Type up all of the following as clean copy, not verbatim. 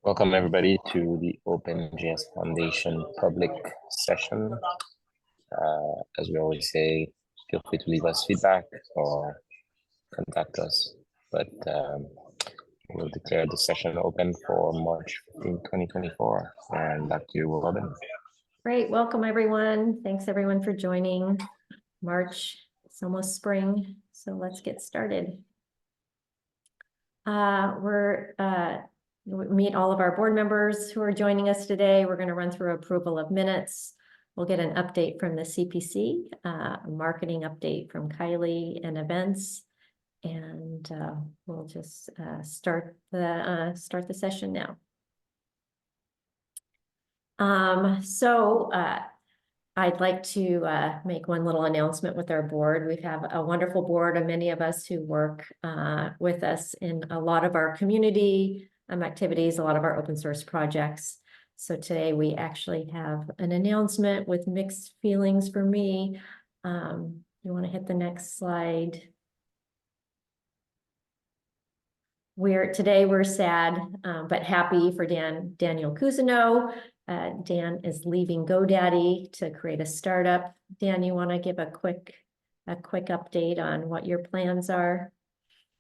Welcome everybody to the OpenJS Foundation public session. As we always say, feel free to leave us feedback or contact us. But we'll declare the session open for March 15, 2024. And back to you, Robin. Great, welcome everyone. Thanks everyone for joining. March, it's almost spring, so let's get started. We meet all of our board members who are joining us today. We're going to run through approval of minutes. We'll get an update from the CPC, a marketing update from Kylie, and events. And we'll just start the session now. I'd like to make one little announcement with our board. We have a wonderful board of many of us who work with us in a lot of our community activities, a lot of our open source projects. So today we actually have an announcement with mixed feelings for me. You want to hit the next slide? Today we're sad, but happy for Daniel Cousineau. Dan is leaving GoDaddy to create a startup. Dan, you want to give a quick update on what your plans are?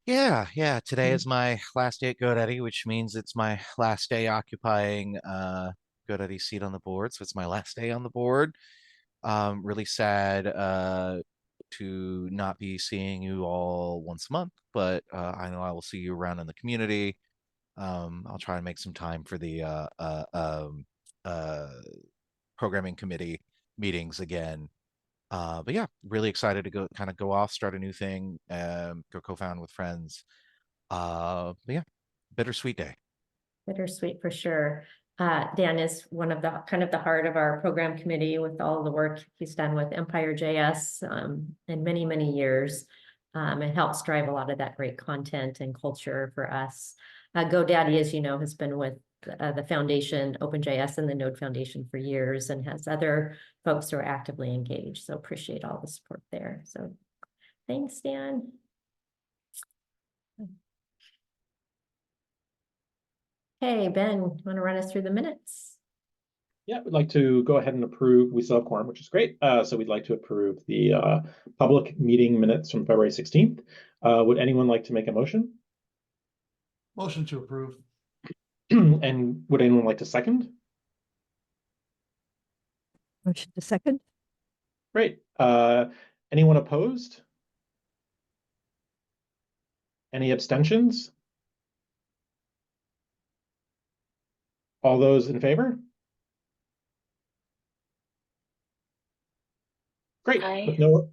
Yeah. Today is my last day at GoDaddy, which means it's my last day occupying GoDaddy's seat on the board. So it's my last day on the board. Really sad to not be seeing you all once a month, but I know I will see you around in the community. I'll try and make some time for the programming committee meetings again. But yeah, really excited to go off, start a new thing, go co-found with friends. But yeah, bittersweet day. Bittersweet for sure. Dan is one of the the heart of our program committee with all the work he's done with Empire.js in many years. It helps drive a lot of that great content and culture for us. GoDaddy, as you know, has been with the foundation, OpenJS, and the Node Foundation for years, and has other folks who are actively engaged. So appreciate all the support there. So thanks, Dan. Hey, Ben, you want to run us through the minutes? Yeah, we'd like to go ahead and approve. We still have quorum, which is great. So we'd like to approve the public meeting minutes from February 16th. Would anyone like to make a motion? Motion to approve. And would anyone like to second? Motion to second. Great. Anyone opposed? Any abstentions? All those in favor? Great. With no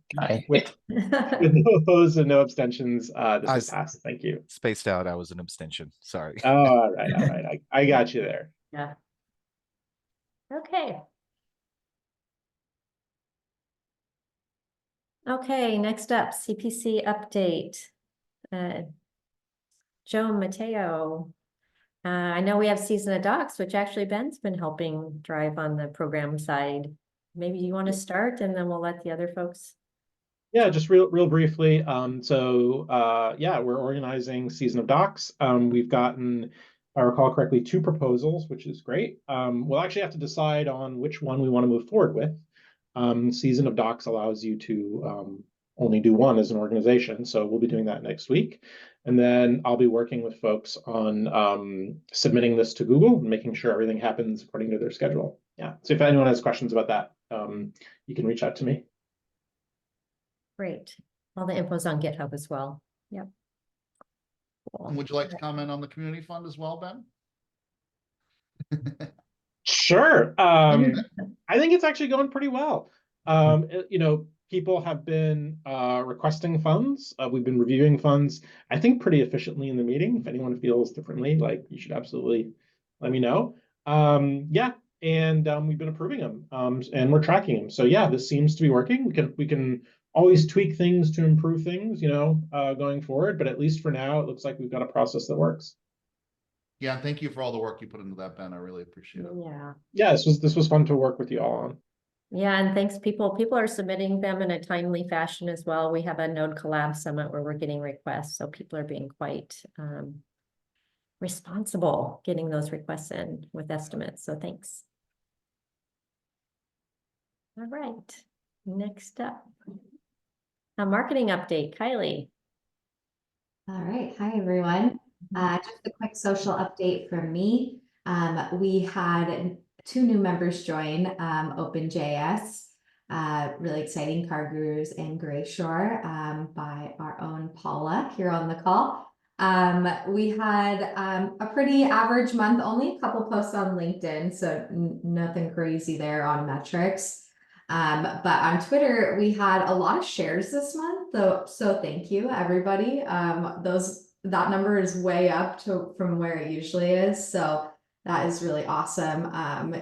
opposed and no abstentions, this is passed. Thank you. Spaced out. I was an abstention. Sorry. Oh, all right. I got you there. Yeah. Okay, next up, CPC update. Joe Mateo. I know we have Season of Docs, which actually Ben's been helping drive on the program side. Maybe you want to start, and then we'll let the other folks. Yeah, just real briefly. Yeah, we're organizing Season of Docs. We've gotten, if I recall correctly, 2 proposals, which is great. We'll actually have to decide on which one we want to move forward with. Season of Docs allows you to only do one as an organization, so we'll be doing that next week. And then I'll be working with folks on submitting this to Google and making sure everything happens according to their schedule. Yeah, so if anyone has questions about that, you can reach out to me. Great. All the info's on GitHub as well. Yep. Cool. And would you like to comment on the community fund as well, Ben? Sure. I think it's actually going pretty well. People have been requesting funds. We've been reviewing funds, I think, pretty efficiently in the meeting. If anyone feels differently, you should absolutely let me know. Yeah, and we've been approving them, and we're tracking them. So yeah, this seems to be working. We can always tweak things to improve things, going forward. But at least for now, it looks like we've got a process that works. Yeah, thank you for all the work you put into that, Ben. I really appreciate it. Yeah, this was fun to work with you all on. Yeah, and thanks, people are submitting them in a timely fashion as well. We have a Node Collab Summit where we're getting requests, so people are being quite responsible getting those requests in with estimates. So thanks. All right, next up, a marketing update, Kylie. All right. Hi, everyone. Just a quick social update from me. We had 2 new members join OpenJS. Really exciting, Car Gurus and Grayshore by our own Paula here on the call. We had a pretty average month, only a couple posts on LinkedIn, so nothing crazy there on metrics. But on Twitter, we had a lot of shares this month, though. So thank you, everybody. That number is way up from where it usually is. So that is really awesome.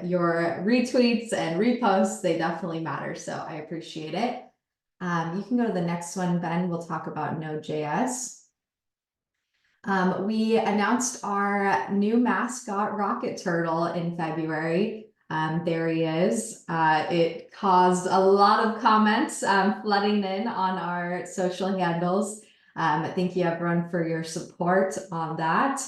Your retweets and reposts, they definitely matter. So I appreciate it. You can go to the next one, Ben. We'll talk about Node.js. We announced our new mascot, Rocket Turtle, in February. There he is. It caused a lot of comments flooding in on our social handles. Thank you, everyone, for your support on that.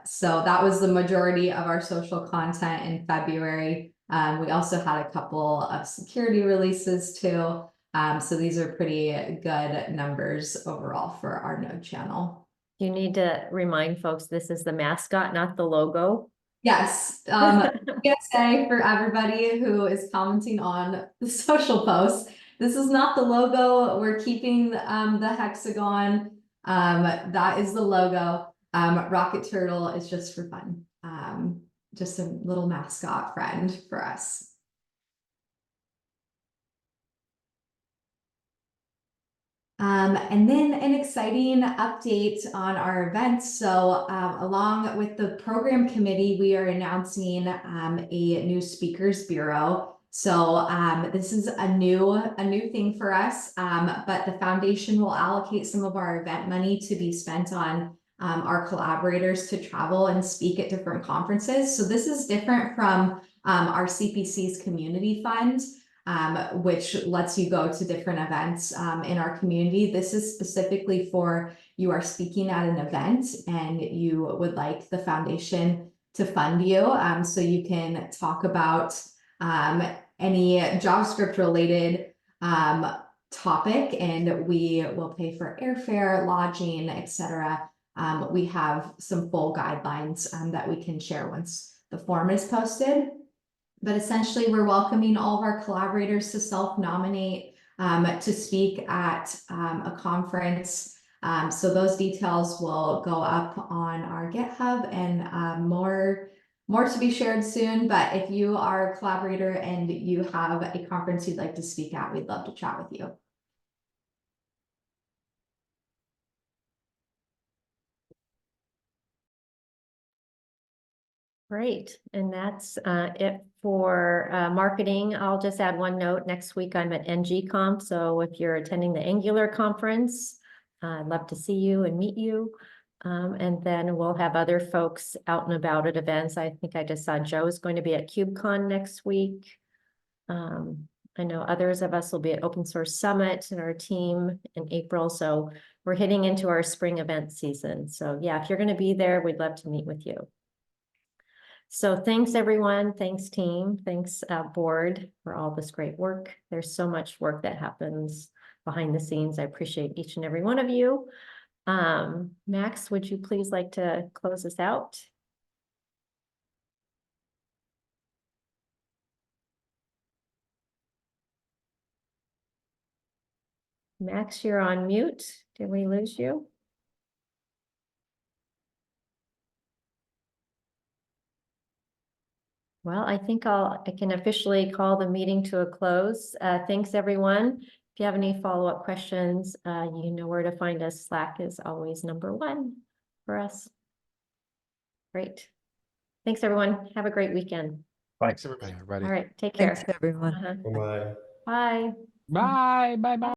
So that was the majority of our social content in February. We also had a couple of security releases too. So these are pretty good numbers overall for our Node channel. You need to remind folks, this is the mascot, not the logo. Yes, PSA for everybody who is commenting on the social posts. This is not the logo. We're keeping the hexagon. That is the logo. Rocket Turtle is just for fun. Just a little mascot friend for us. And then an exciting update on our events. So along with the program committee, we are announcing a new speakers bureau. So this is a new thing for us, but the foundation will allocate some of our event money to be spent on our collaborators to travel and speak at different conferences. So this is different from our CPC's community fund, which lets you go to different events in our community. This is specifically for you are speaking at an event and you would like the foundation to fund you. So you can talk about any JavaScript related topic, and we will pay for airfare, lodging, etc. We have some full guidelines that we can share once the form is posted. But essentially, we're welcoming all of our collaborators to self-nominate to speak at a conference. So those details will go up on our GitHub, and more to be shared soon. But if you are a collaborator and you have a conference you'd like to speak at, we'd love to chat with you. Great, and that's it for marketing. I'll just add one note. Next week I'm at NGConf, so if you're attending the Angular conference, I'd love to see you and meet you. And then we'll have other folks out and about at events. I think I just saw Joe is going to be at KubeCon next week. I know others of us will be at Open Source Summit and our team in April, so we're hitting into our spring event season. So yeah, if you're going to be there, we'd love to meet with you. So thanks, everyone. Thanks, team. Thanks, board, for all this great work. There's so much work that happens behind the scenes. I appreciate each and every one of you. Max, would you please like to close us out? Max, you're on mute. Did we lose you? Well, I think I can officially call the meeting to a close. Thanks, everyone. If you have any follow-up questions, you know where to find us. Slack is always #1 for us. Great. Thanks, everyone. Have a great weekend. Thanks, everybody. Bye, everybody. All right, take care. Thanks, everyone. Bye. Bye. Bye. Bye.